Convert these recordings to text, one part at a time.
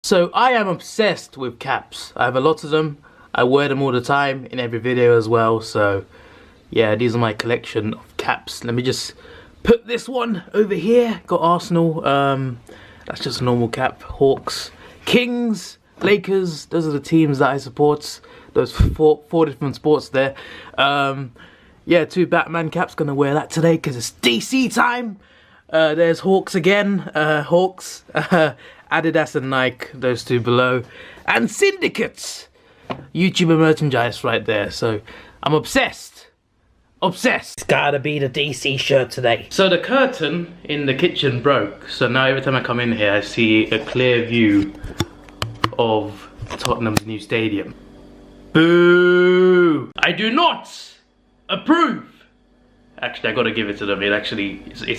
So I am obsessed with caps. I have a lot of them. I wear them all the time in every video as well. So yeah, these are my collection of caps. Let me just put this one over here. Got Arsenal. That's just a normal cap. Hawks, Kings, Lakers. Those are the teams that I support. Those four different sports there. Yeah, 2 Batman caps. Gonna wear that today because it's DC time. There's Hawks again. Hawks. Adidas and Nike, those 2 below, and Syndicates, YouTuber merchandise right there. So I'm obsessed. It's gotta be the DC shirt today. So the curtain in the kitchen broke, so now every time I come in here I see a clear view of Tottenham's new stadium. Boo! I do not approve. Actually, I gotta give it to them. It's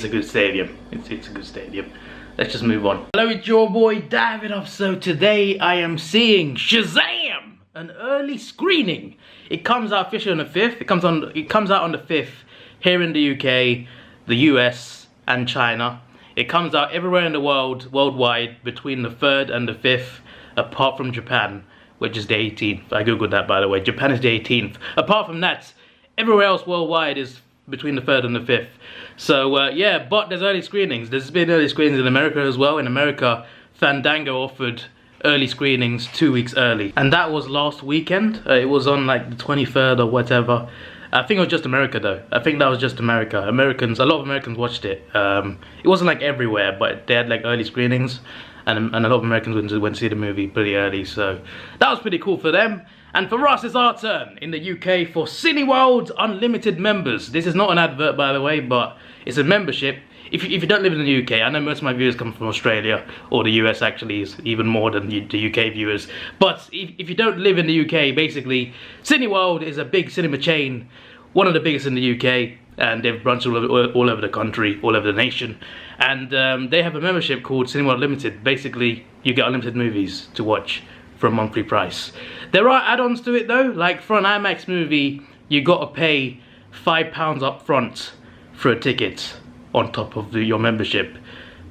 a good stadium. It's a good stadium. Let's just move on. Hello, it's your boy Davidoff. So today I am seeing Shazam, an early screening. It comes out officially on the 5th. It comes out on the 5th here in the UK, the US, and China. It comes out everywhere in the world, worldwide, between the 3rd and the 5th, apart from Japan, which is the 18th. I googled that, by the way. Japan is the 18th. Apart from that, everywhere else worldwide is between the 3rd and the 5th. So yeah, but there's early screenings. There's been early screenings in America as well. In America, Fandango offered early screenings 2 weeks early, and that was last weekend. It was on like the 23rd or whatever. I think it was just America though. I think that was just America. A lot of Americans watched it. It wasn't like everywhere, but they had like early screenings, and a lot of Americans went to see the movie pretty early. So that was pretty cool for them. And for us, it's our turn in the UK for Cineworld Unlimited members. This is not an advert, by the way, but it's a membership. If you don't live in the UK, I know most of my viewers come from Australia, or the US actually is even more than the UK viewers. But if you don't live in the UK, basically, Cineworld is a big cinema chain, one of the biggest in the UK, and they've branched all over the country, all over the nation. And they have a membership called Cineworld Unlimited. Basically, you get unlimited movies to watch for a monthly price. There are add-ons to it though, like for an IMAX movie, you gotta pay £5 up front for a ticket on top of your membership.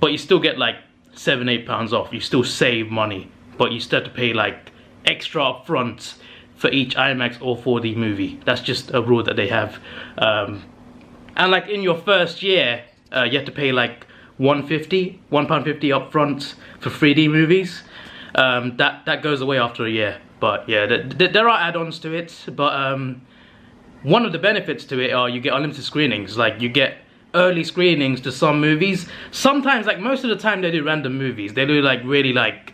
But you still get like £7-8 off, you still save money, but you still have to pay like extra up front for each IMAX or 4D movie. That's just a rule that they have. And like in your first year, you have to pay like £1.50 up front for 3D movies. That goes away after a year. But yeah, there are add-ons to it, but one of the benefits to it are you get unlimited screenings. Like you get early screenings to some movies. Sometimes, like most of the time, they do random movies. They do like really like,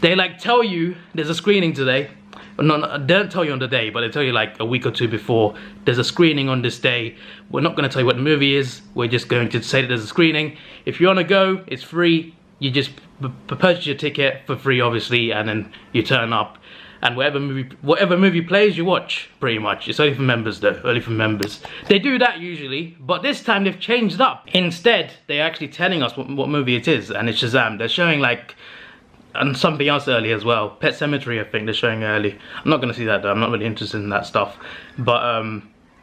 they like tell you there's a screening today. No, they don't tell you on the day, but they tell you like a week or 2 before, there's a screening on this day. We're not going to tell you what the movie is. We're just going to say that there's a screening. If you want to go, it's free. You just purchase your ticket for free, obviously, and then you turn up. And whatever movie plays, you watch, pretty much. It's only for members though, only for members. They do that usually, but this time they've changed up. Instead, they're actually telling us what movie it is, and it's Shazam. They're showing like, and something else early as well. Pet Sematary, I think they're showing early. I'm not gonna see that though, I'm not really interested in that stuff. But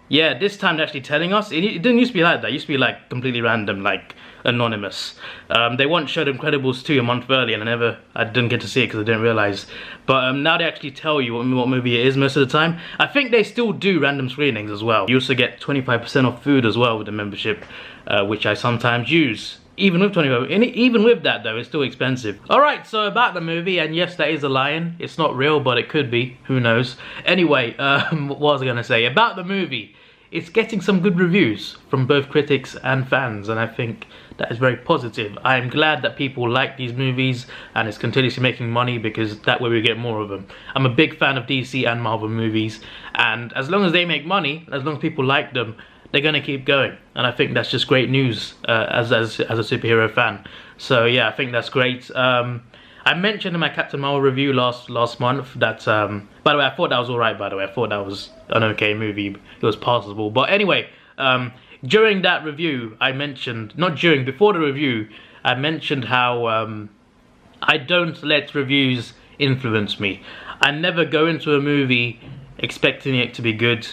yeah, this time they're actually telling us. It didn't used to be like that, it used to be like completely random, like anonymous. They once showed Incredibles 2 a month early, and I didn't get to see it because I didn't realise. But now they actually tell you what movie it is most of the time. I think they still do random screenings as well. You also get 25% off food as well with the membership, which I sometimes use. Even with 25, even with that though, it's still expensive. Alright, so about the movie, and yes, that is a lion. It's not real, but it could be. Who knows? Anyway, what was I gonna say? About the movie, it's getting some good reviews from both critics and fans, and I think that is very positive. I am glad that people like these movies and it's continuously making money, because that way we get more of them. I'm a big fan of DC and Marvel movies, and as long as they make money, as long as people like them, they're gonna keep going, and I think that's just great news as a superhero fan. So yeah, I think that's great. I mentioned in my Captain Marvel review last month that, by the way, I thought that was alright, by the way. I thought that was an okay movie. It was passable. But anyway, during that review, I mentioned, before the review, I mentioned how I don't let reviews influence me. I never go into a movie expecting it to be good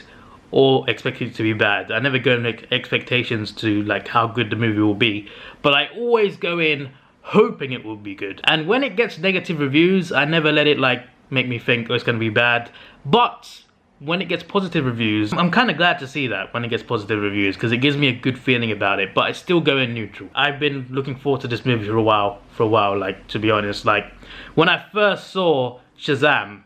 or expecting it to be bad. I never go in with expectations to like how good the movie will be. But I always go in hoping it will be good. And when it gets negative reviews, I never let it like make me think, oh, it's gonna be bad. But when it gets positive reviews, I'm kind of glad to see that when it gets positive reviews, because it gives me a good feeling about it, but I still go in neutral. I've been looking forward to this movie for a while, like, to be honest. Like, when I first saw Shazam,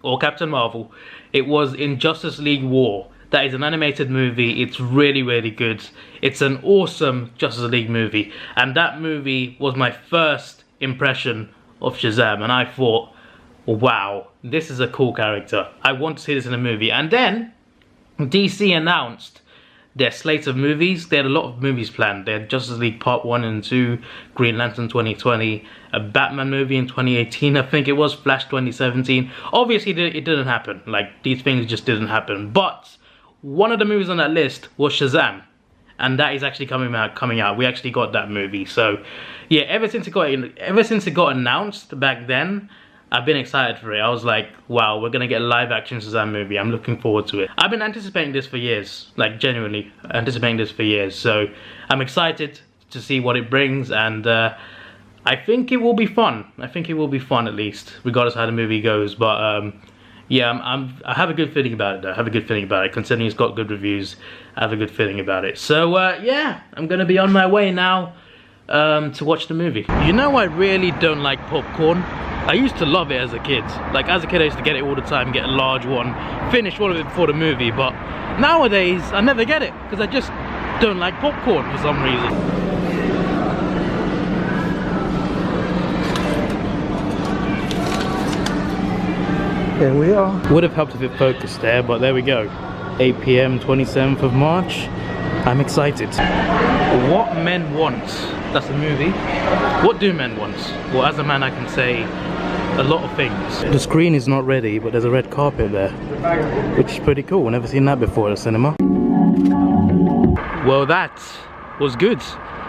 or Captain Marvel, it was in Justice League War. That is an animated movie. It's really, really good. It's an awesome Justice League movie, and that movie was my first impression of Shazam, and I thought, wow, this is a cool character. I want to see this in a movie. And then DC announced their slate of movies. They had a lot of movies planned. They had Justice League Part 1 and 2, Green Lantern 2020, a Batman movie in 2018, I think it was, Flash 2017. Obviously it didn't happen. Like, these things just didn't happen. But one of the movies on that list was Shazam, and that is actually coming out. We actually got that movie. So yeah, ever since it got announced back then, I've been excited for it. I was like, wow, we're gonna get a live action Shazam movie. I'm looking forward to it. I've been anticipating this for years, like genuinely anticipating this for years. So I'm excited to see what it brings, and I think it will be fun. I think it will be fun, at least, regardless of how the movie goes. But yeah, I have a good feeling about it though. I have a good feeling about it, considering it's got good reviews. I have a good feeling about it. So yeah, I'm gonna be on my way now to watch the movie. You know, I really don't like popcorn. I used to love it as a kid. Like, as a kid I used to get it all the time, get a large one, finish all of it before the movie. But nowadays I never get it, because I just don't like popcorn for some reason. Here we are. Would have helped if it focused there, but there we go. 8 PM, 27th of March. I'm excited. What Men Want. That's a movie. What do men want? Well, as a man I can say a lot of things. The screen is not ready, but there's a red carpet there, which is pretty cool. Never seen that before at a cinema. Well, that was good.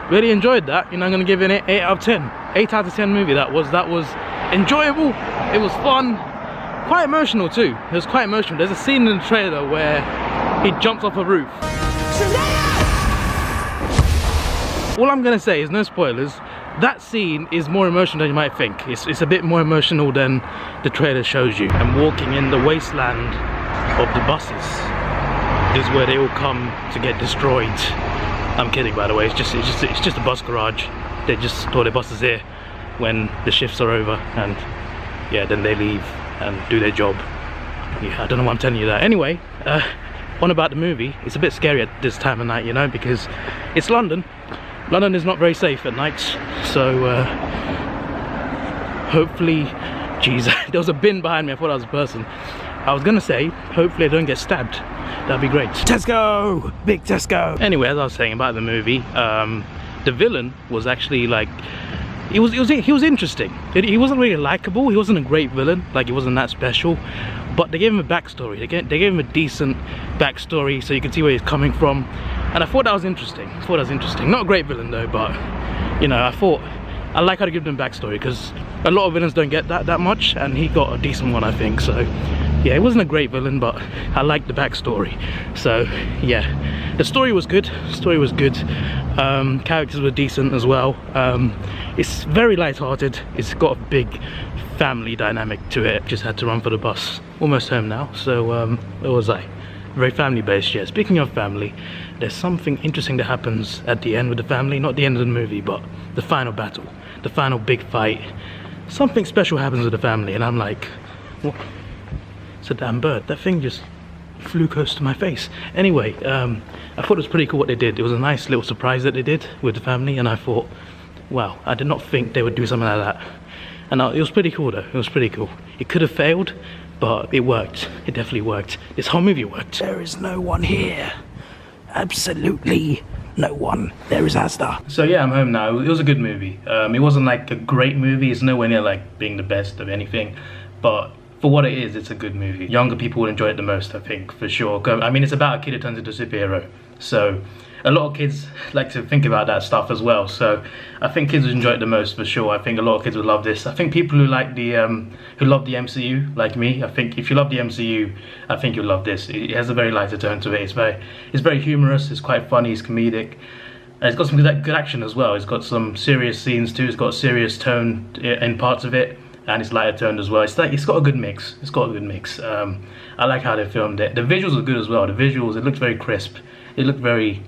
Really enjoyed that. You know, I'm gonna give it an 8 out of 10. 8 out of 10 movie that was. That was enjoyable. It was fun. Quite emotional too. It was quite emotional. There's a scene in the trailer where he jumps off a roof. All I'm gonna say is, no spoilers, that scene is more emotional than you might think. It's a bit more emotional than the trailer shows you. And walking in the wasteland of the buses is where they all come to get destroyed. I'm kidding, by the way. It's just a bus garage. They just store their buses here when the shifts are over, and yeah, then they leave and do their job. Yeah, I don't know why I'm telling you that. Anyway, on about the movie, it's a bit scary at this time of night, you know, because it's London. London is not very safe at night, so hopefully, jeez, there was a bin behind me, I thought I was a person. I was gonna say, hopefully I don't get stabbed. That'd be great. Tesco! Big Tesco! Anyway, as I was saying about the movie, the villain was actually like, he was interesting. He wasn't really likable. He wasn't a great villain, like he wasn't that special, but they gave him a backstory. They gave him a decent backstory, so you can see where he's coming from, and I thought that was interesting. Not a great villain though, but you know, I like how to give them backstory, because a lot of villains don't get that much, and he got a decent one, I think. So yeah, he wasn't a great villain, but I liked the backstory. So yeah, the story was good. Characters were decent as well. It's very light-hearted. It's got a big family dynamic to it. Just had to run for the bus. Almost home now. So where was I? Very family-based. Yeah. Speaking of family, there's something interesting that happens at the end with the family. Not the end of the movie, but the final battle, the final big fight. Something special happens with the family, and I'm like, what? It's a damn bird. That thing just flew close to my face. Anyway, I thought it was pretty cool what they did. It was a nice little surprise that they did with the family, and I thought, wow, I did not think they would do something like that. And it was pretty cool though. It was pretty cool. It could have failed, but it worked. It definitely worked. This whole movie worked. There is no one here. Absolutely no one. There is Asda. So yeah, I'm home now. It was a good movie. It wasn't like a great movie. It's nowhere near like being the best of anything, but for what it is, it's a good movie. Younger people will enjoy it the most, I think, for sure. I mean, it's about a kid who turns into a superhero. So a lot of kids like to think about that stuff as well. So I think kids would enjoy it the most, for sure. I think a lot of kids would love this. I think people who like who love the MCU, like me, I think if you love the MCU, I think you'll love this. It has a very lighter tone to it. It's very humorous. It's quite funny. It's comedic. And it's got some good action as well. It's got some serious scenes too. It's got a serious tone in parts of it, and it's lighter toned as well. It's got a good mix. It's got a good mix. I like how they filmed it. The visuals are good as well. The visuals, it looked very crisp. It looked very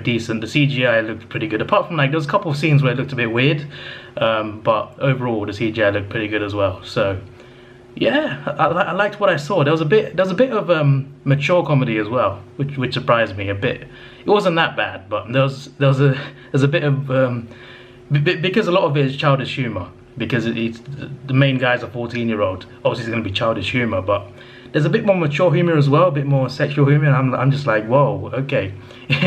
decent. The CGI looked pretty good. Apart from like, there was a couple of scenes where it looked a bit weird, but overall the CGI looked pretty good as well. So yeah, I liked what I saw. There was a bit of mature comedy as well, which surprised me a bit. It wasn't that bad, but there's a bit of because a lot of it is childish humor. Because it's the main guy's a 14-year-old. Obviously, it's going to be childish humor, but there's a bit more mature humor as well, a bit more sexual humor. And I'm just like, whoa, okay,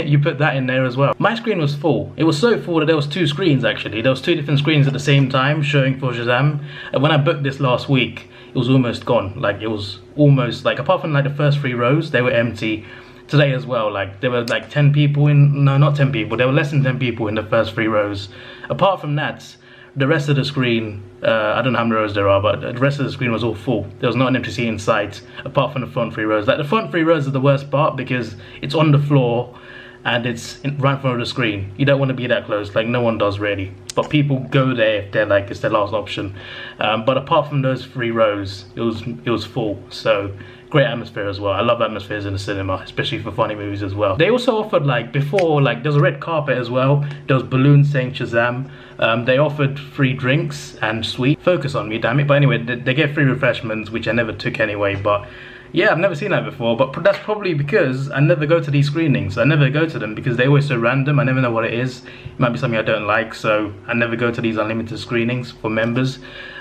you put that in there as well. My screen was full. It was so full that there was 2 screens actually. There was 2 different screens at the same time showing for Shazam. And when I booked this last week, it was almost gone. Like it was almost like, apart from like the first 3 rows, they were empty. Today as well, like there were like 10 people in. No, not 10 people. There were less than 10 people in the first 3 rows. Apart from that, the rest of the screen, I don't know how many rows there are, but the rest of the screen was all full. There was not an empty seat in sight, apart from the front 3 rows. Like the front 3 rows are the worst part because it's on the floor and it's right in front of the screen. You don't want to be that close, like no one does really. But people go there if they're like, it's their last option. But apart from those 3 rows, it was full. So great atmosphere as well. I love atmospheres in the cinema, especially for funny movies as well. They also offered like before, like there was a red carpet as well. There was balloons saying Shazam. They offered free drinks and sweet. Focus on me, damn it. But anyway, they gave free refreshments, which I never took anyway. But yeah, I've never seen that before. But that's probably because I never go to these screenings. I never go to them because they're always so random. I never know what it is. It might be something I don't like, so I never go to these unlimited screenings for members.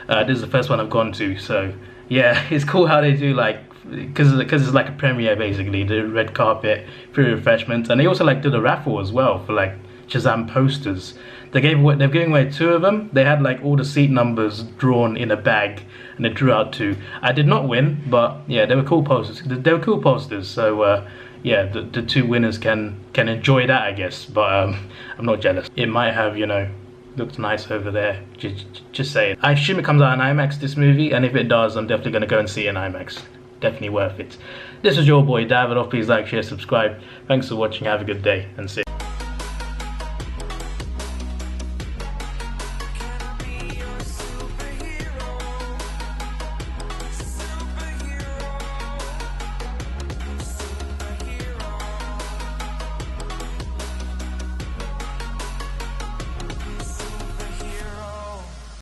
This is the first one I've gone to, so yeah, it's cool how they do like, because it's like a premiere basically, the red carpet, free refreshments, and they also like did a raffle as well for like Shazam posters. They're giving away 2 of them. They had like all the seat numbers drawn in a bag, and they drew out 2. I did not win, but yeah, they were cool posters. They were cool posters. So yeah, the 2 winners can enjoy that, I guess. But I'm not jealous. It might have, you know, looked nice over there. Just saying. I assume it comes out in IMAX, this movie, and if it does, I'm definitely gonna go and see it in IMAX. Definitely worth it. This is your boy Davidoff. Please like, share, subscribe. Thanks for watching. Have a good day and see you.